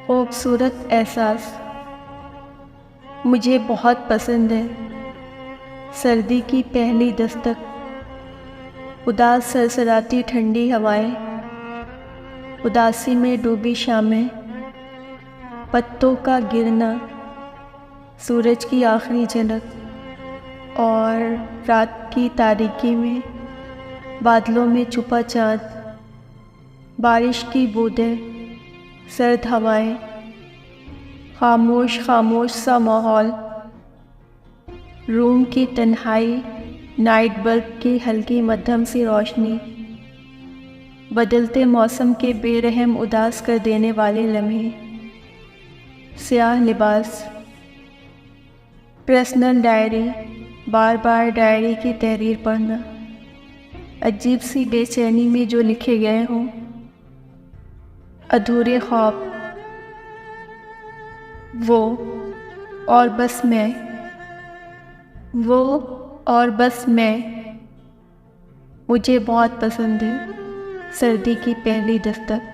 खूबसूरत एहसास मुझे बहुत पसंद है। सर्दी की पहली दस्तक, उदास सरसराती ठंडी हवाएं, उदासी में डूबी शामें, पत्तों का गिरना, सूरज की आखिरी झलक और रात की तारीकी में बादलों में छुपा चाँद, बारिश की बूंदें, सर्द हवाएं, खामोश खामोश सा माहौल, रूम की तन्हाई, नाइट बल्ब की हल्की मध्यम सी रोशनी, बदलते मौसम के बेरहम उदास कर देने वाले लम्हे, स्याह लिबास, पर्सनल डायरी, बार बार डायरी की तहरीर पढ़ना, अजीब सी बेचैनी में जो लिखे गए हों, अधूरे ख्वाब, वो और बस मैं, वो और बस मैं। मुझे बहुत पसंद है सर्दी की पहली दस्तक।